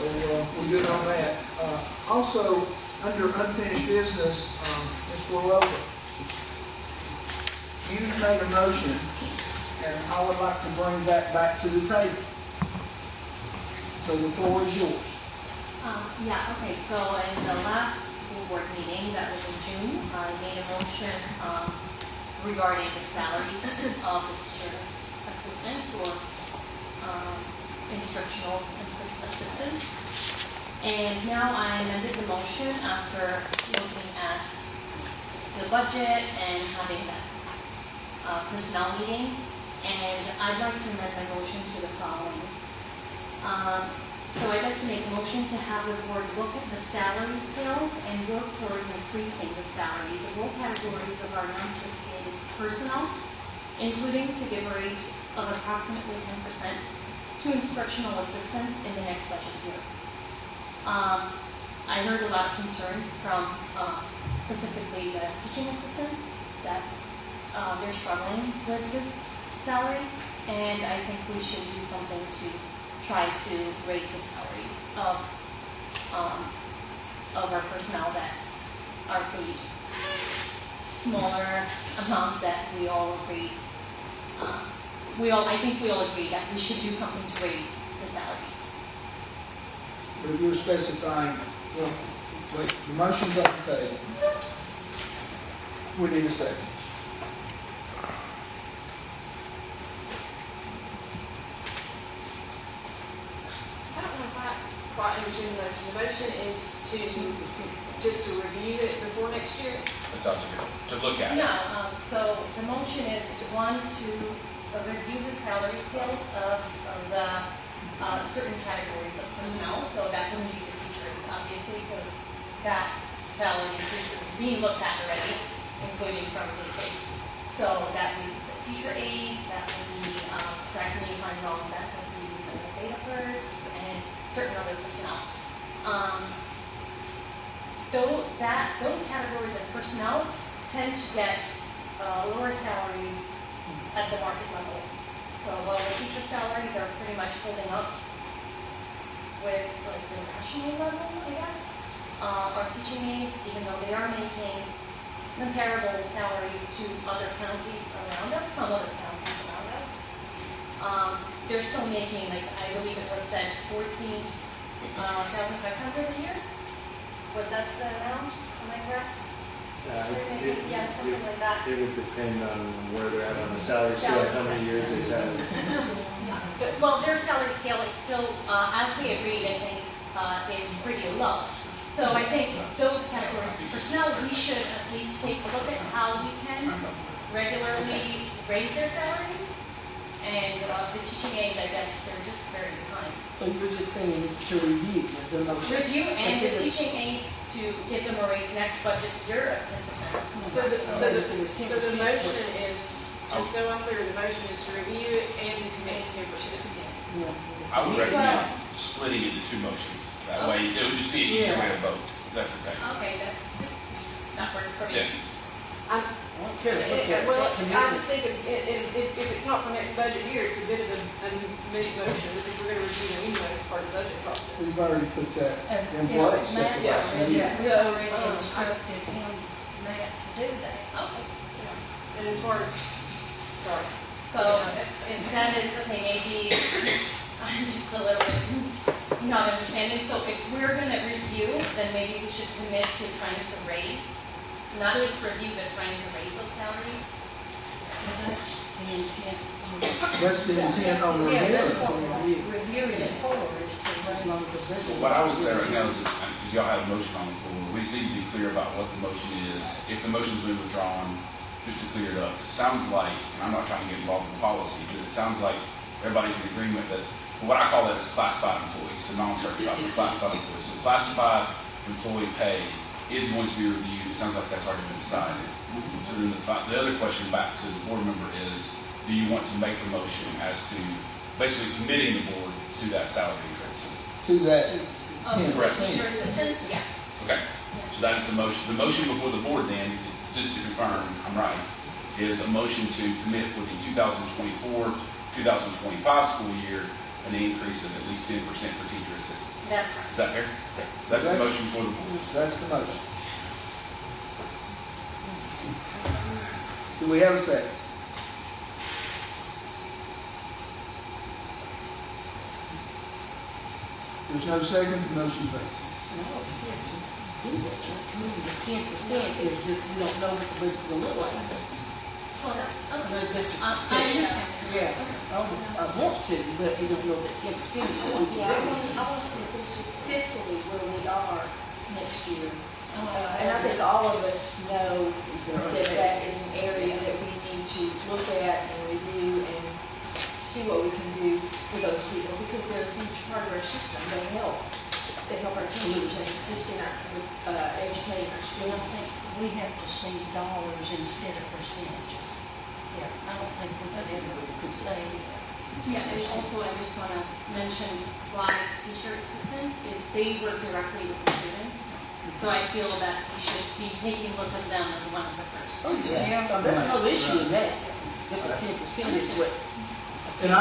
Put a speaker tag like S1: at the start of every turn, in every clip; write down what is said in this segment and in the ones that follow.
S1: So we're good on that. Also, under unfinished business, Ms. Willover, you made a motion, and I would like to bring that back to the table. So the floor is yours.
S2: Yeah, okay, so in the last school board meeting, that was in June, I made a motion regarding the salaries of the teacher assistants or instructional assistants. And now I amended the motion after looking at the budget and having that personnel meeting. And I'd like to amend my motion to the following. So I'd like to make a motion to have the board look at the salary scales and work towards increasing the salaries of all categories of our non-certificated personnel, including to give a raise of approximately 10% to instructional assistants in the next budget year. I heard a lot of concern from specifically the teaching assistants that they're struggling with this salary, and I think we should do something to try to raise the salaries of our personnel that are paid smaller amounts that we all agree. I think we all agree that we should do something to raise the salaries.
S1: But you're specifying, well, wait, the motion's on the table. We need a second.
S3: I don't know if I quite understand the motion. The motion is just to review it before next year?
S4: That's up to you, to look at.
S2: Yeah, so the motion is one, to review the salary scales of the certain categories of personnel. So that wouldn't be the teachers, obviously, because that salary increase is being looked at already, including from the state. So that would be the teacher aides, that would be, correct me if I'm wrong, that would be the data clerks and certain other personnel. Those categories of personnel tend to get lower salaries at the market level. So while the teacher salaries are pretty much holding up with like the national level, I guess, our teaching aides, even though they are making comparable salaries to other counties around us, some other counties around us, they're still making, like I believe it was said, $14,500 a year. Was that the amount? Am I correct? Yeah, something like that.
S5: It would depend on where they're at on the salary scale, how many years they've had.
S2: Well, their salary scale is still, as we agreed, I think, it's pretty low. So I think those categories of personnel, we should at least take a look at how we can regularly raise their salaries. And the teaching aides, I guess, they're just very behind.
S6: So you were just saying to review, is there some
S2: Review and the teaching aides to give them a raise next budget year of 10%.
S3: So the motion is, just so I'm clear, the motion is to review it and to commit to 10%.
S4: I would recommend splitting it into two motions. That way, it would just be an easier way to vote, if that's okay.
S2: Okay, that works for me.
S4: Yeah.
S3: Well, I just think if it's not for next budget year, it's a bit of a mini motion, because we're going to review it anyway as part of the budget process.
S1: We've already put that in place.
S3: So,
S2: instructed him to do that. Okay.
S3: and as far as, sorry.
S2: So if that is, okay, maybe I'm just a little bit not understanding. So if we're going to review, then maybe we should commit to trying to raise, not just review, but trying to raise those salaries.
S1: That's the intent on the
S2: Reviewing it forward.
S4: What I would say right now is that, because y'all have a motion on the floor, we just need to be clear about what the motion is. If the motion's been withdrawn, just to clear it up. It sounds like, and I'm not trying to get involved in policy, but it sounds like everybody's in agreement that what I call that is classified employees, so non-certified, so classified employees. So classified employee pay is going to be reviewed. It sounds like that's already been decided. So then the other question back to the board member is, do you want to make the motion as to basically committing the board to that salary increase?
S1: To that
S2: Teacher
S1: 10%.
S2: assistants, yes.
S4: Okay, so that is the motion. The motion before the board then, just to confirm I'm right, is a motion to commit for the 2024-2025 school year an increase of at least 10% for teacher assistants.
S2: That's correct.
S4: Is that fair? So that's the motion for the board.
S1: That's the motion. Do we have a second? There's no second, the motion fails.
S6: No, you can't do that. To me, the 10% is just, you don't know what the budget's gonna look like.
S2: Well, that's, okay.
S6: But that's just
S2: I
S6: discussion.
S2: understand.
S6: Yeah, I want to, but you don't know that 10% is what we
S7: Yeah,
S6: can do.
S7: I want to see fiscally where we are next year. And I think all of us know that that is an area that we need to look at and review and see what we can do for those people, because they're a huge part of our system. They help our teachers and assist in our, educating our
S8: I
S7: students.
S8: think we have to see dollars instead of percentages. Yeah, I don't think we could ever say.
S2: Yeah, and also I just want to mention why teacher assistants is they work directly with the students. So I feel that we should be taking a look at them as one of the first.
S6: Oh, yeah, there's no issue in that. Just the 10% is what's.
S1: And I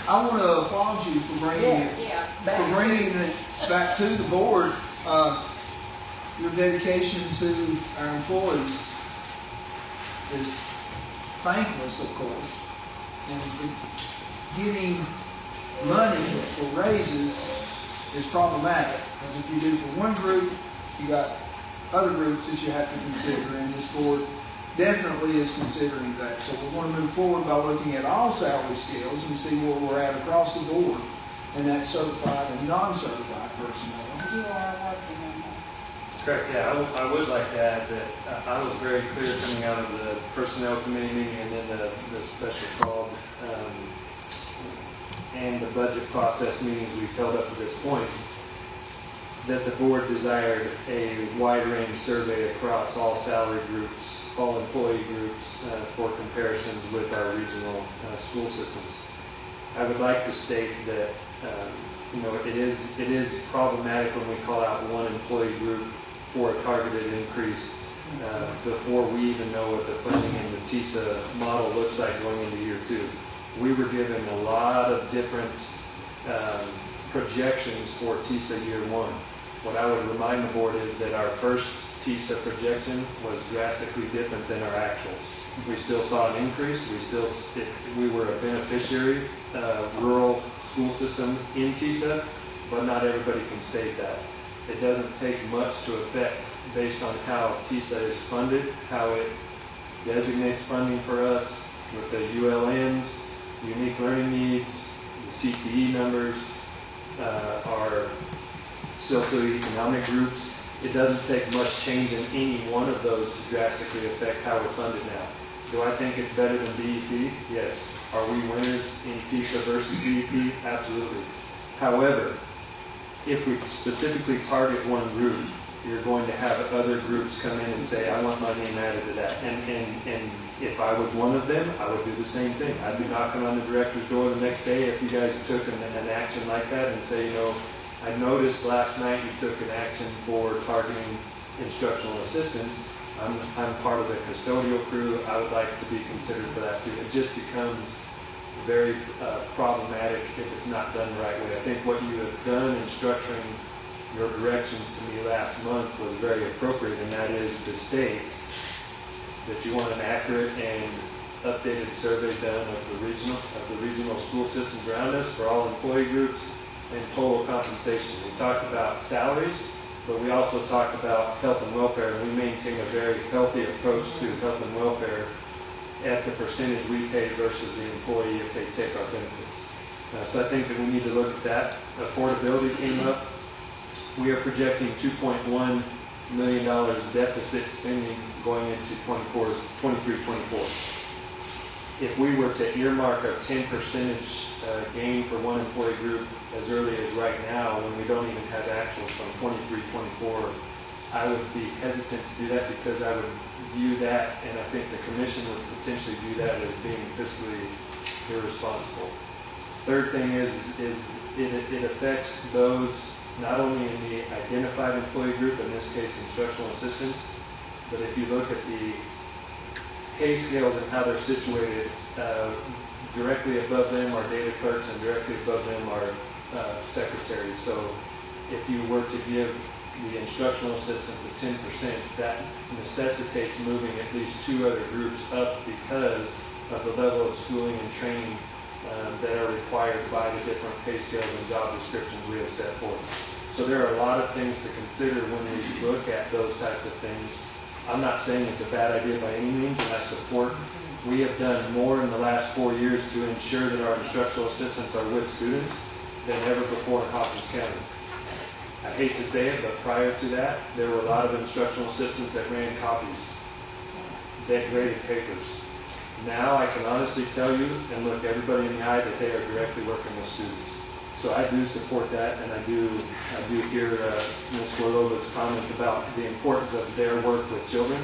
S1: want to applaud you for bringing it,
S7: Yeah.
S1: for bringing it back to the board. Your dedication to our employees is thankless, of course. And getting money for raises is problematic. Because if you do for one group, you got other groups that you have to consider, and this board definitely is considering that. So we want to move forward by looking at all salary scales and see where we're at across the board, and that's certified and non-certified personnel.
S8: You are working on that.
S5: That's correct, yeah, I would like to add that I was very clear coming out of the personnel committee meeting and then the special call, and the budget process meetings we've held up to this point, that the board desired a wide range survey across all salary groups, all employee groups, for comparisons with our regional school systems. I would like to state that it is problematic when we call out one employee group for a targeted increase before we even know what the funding in the TISA model looks like going into year 2. We were given a lot of different projections for TISA year 1. What I would remind the board is that our first TISA projection was drastically different than our actuals. We still saw an increase. We were a beneficiary, rural school system in TISA, but not everybody can state that. It doesn't take much to affect based on how TISA is funded, how it designates funding for us with the ULNs, unique learning needs, the CTE numbers, our socioeconomic groups. It doesn't take much change in any one of those to drastically affect how we're funded now. Do I think it's better than BEP? Yes. Are we winners in TISA versus BEP? Absolutely. However, if we specifically target one group, you're going to have other groups come in and say, I want my name added to that. And if I was one of them, I would do the same thing. I'd be knocking on the director's door the next day if you guys took an action like that and say, I noticed last night you took an action for targeting instructional assistants. I'm part of the custodial crew. I would like to be considered for that too. It just becomes very problematic if it's not done the right way. I think what you have done in structuring your directions to me last month was very appropriate, and that is to state that you want an accurate and updated survey done of the regional school systems around us for all employee groups and total compensation. We talked about salaries, but we also talked about health and welfare, and we maintain a very healthy approach to health and welfare at the percentage we pay versus the employee if they take our benefits. So I think that we need to look at that. Affordability came up. We are projecting $2.1 million deficit spending going into 23-24. If we were to earmark a 10% gain for one employee group as early as right now, when we don't even have actuals from 23-24, I would be hesitant to do that because I would view that, and I think the commission would potentially view that as being fiscally irresponsible. Third thing is it affects those not only in the identified employee group, in this case instructional assistants, but if you look at the pay scales and how they're situated, directly above them are data clerks and directly above them are secretaries. So if you were to give the instructional assistants a 10%, that necessitates moving at least 2 other groups up because of the level of schooling and training that are required by the different pay scales and job descriptions we have set forth. So there are a lot of things to consider when we look at those types of things. I'm not saying it's a bad idea by any means, and I support. We have done more in the last 4 years to ensure that our instructional assistants are with students than ever before in Hawkins County. I hate to say it, but prior to that, there were a lot of instructional assistants that ran copies, that graded papers. Now I can honestly tell you and look everybody in the eye that they are directly working with students. So I do support that, and I do hear Ms. Gorlova's comment about the importance of their work with children.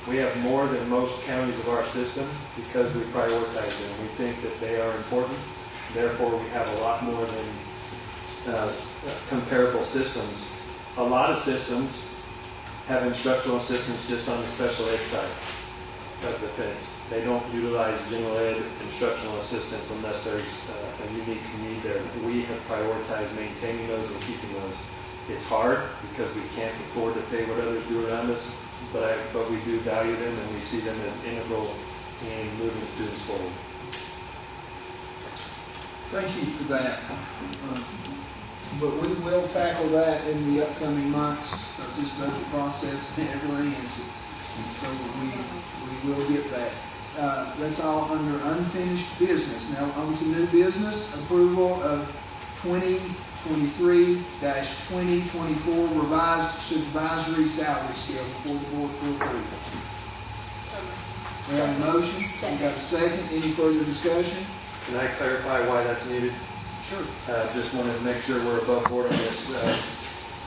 S5: We have more than most counties of our system because we prioritize them. We think that they are important. Therefore, we have a lot more than comparable systems. A lot of systems have instructional assistants just on the special ed side of the fence. They don't utilize general ed instructional assistants unless there's a unique need there. We have prioritized maintaining those and keeping those. It's hard because we can't afford to pay what others do around us, but we do value them and we see them as integral in moving students forward.
S1: Thank you for that. But we will tackle that in the upcoming months as this budget process never ends. And so we will get that. That's all under unfinished business. Now on to new business, approval of 2023-2024 revised supervisory salary scale before the board for approval. We have a motion, we got a second. Any further discussion?
S5: Can I clarify why that's needed?
S1: Sure.
S5: Just wanted to make sure we're above board on this.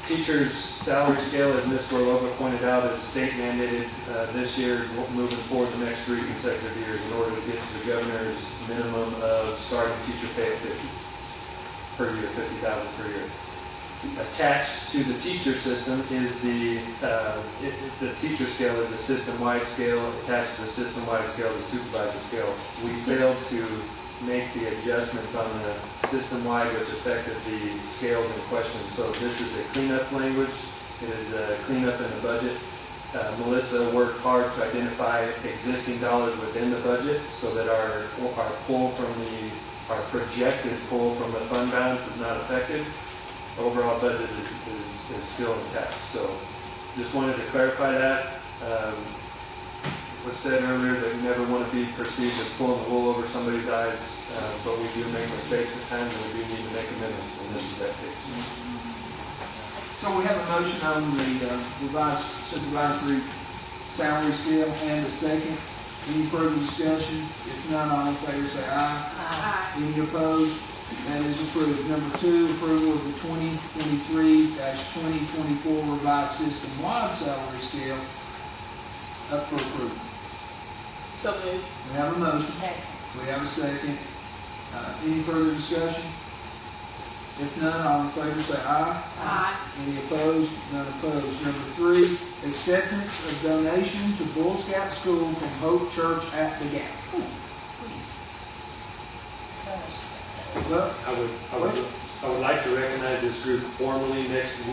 S5: Teachers' salary scale, as Ms. Gorlova pointed out, is state mandated this year, moving forward the next 3 consecutive years in order to get to the governor's minimum of starting teacher pay at 50 per year, 50,000 per year. Attached to the teacher system is the teacher scale is a system-wide scale. Attached to the system-wide scale is the supervisor scale. We failed to make the adjustments on the system-wide which affected the scales in question. So this is a cleanup language. It is a cleanup in the budget. Melissa worked hard to identify existing dollars within the budget so that our pull from our projected pull from the fund balance is not affected. Overall budget is still intact. So just wanted to clarify that. Was said earlier that we never want to be perceived as pulling the wool over somebody's eyes, but we do make mistakes at times and we do need to make amendments, and this is that case.
S1: So we have a motion on the revised supervisory salary scale and a second. Any further discussion? If none, all in favor say aye.
S7: Aye.
S1: Any opposed? That is approved. Number 2, approval of the 2023-2024 revised system-wide salary scale up for approval.
S7: So moved.
S1: We have a motion.
S8: Okay.
S1: We have a second. Any further discussion? If none, all in favor say aye.
S7: Aye.
S1: Any opposed? None opposed. Number 3, acceptance of donation to Bull Scout School from Hope Church at the Gap. Well,
S5: I would like to recognize this group formally next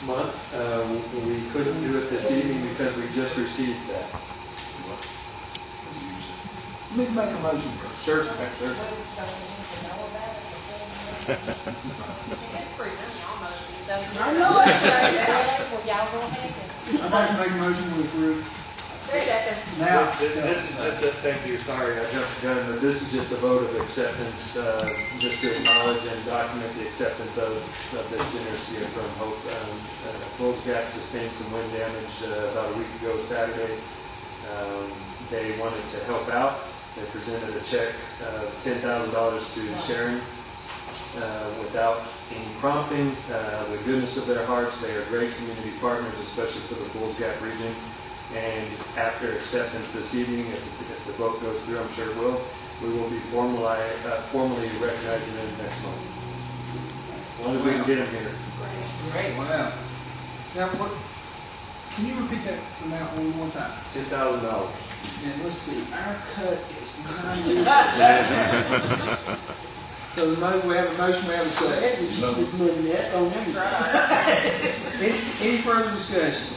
S5: month. We couldn't do it this evening because we just received that.
S1: let me make a motion first.
S5: Sure.
S2: Don't we need to know about it?
S3: It's free money, almost. It doesn't-
S7: I know that's right.
S2: Well, y'all go ahead and.
S1: I'd like to make a motion to approve.
S3: Second.
S1: Now,
S5: This is just a, thank you, sorry, I jumped the gun, but this is just a vote of acceptance, just to acknowledge and document the acceptance of this generous gift from Hope. Bulls Gap sustained some wind damage about a week ago Saturday. They wanted to help out. They presented a check of $10,000 to Sharon without any prompting. The goodness of their hearts, they are great community partners, especially for the Bulls Gap region. And after acceptance this evening, if the vote goes through, I'm sure it will, we will be formally recognizing them next month. As long as we can get them here.
S1: great. Wow. Now, what, can you repeat that amount one more time?
S5: $10,000.
S1: And let's see, our cut is 90. So we have a motion, we have a second.
S6: That's what Jesus money, that's on
S3: That's
S6: everything.
S3: right.
S1: Any further discussion?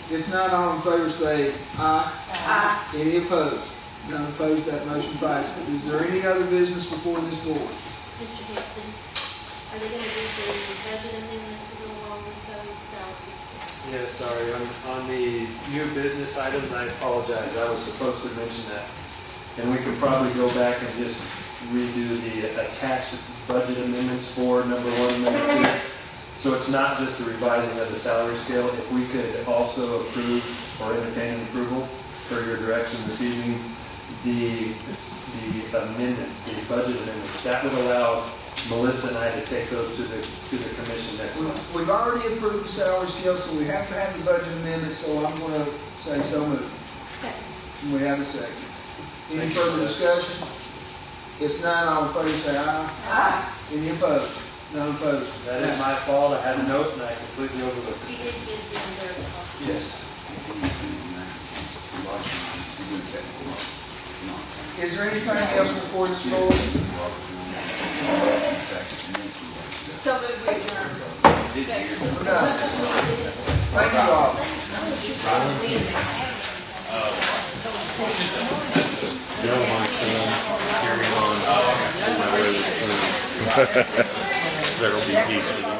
S1: If not, all in favor say aye.
S7: Aye.
S1: Any opposed? None opposed, that motion passes. Is there any other business before this board?
S9: Mr. Henson, are they gonna do the budget amendment to go along with those salaries?
S5: Yeah, sorry, on the new business items, I apologize, I was supposed to mention that. And we could probably go back and just redo the attached budget amendments for number one and number two. So it's not just the revising of the salary scale, if we could also approve or entertain approval for your direction this evening, the amendments, the budget amendments, that would allow Melissa and I to take those to the commission next month.
S1: We've already approved the salary scale, so we have to have the budget amendment, so I'm gonna say so moved. And we have a second. Any
S5: Thank you
S1: further
S5: for that.
S1: discussion? If none, all in favor say aye.
S7: Aye.
S1: Any opposed? None opposed?
S5: That is my fault, I had a note and I completely overlooked
S9: He
S5: it.
S9: did give you their.
S1: Yes. Is there anything else before this board?
S3: So moved, we adjourn.
S1: We're done. Thank you all.
S10: There'll be peace.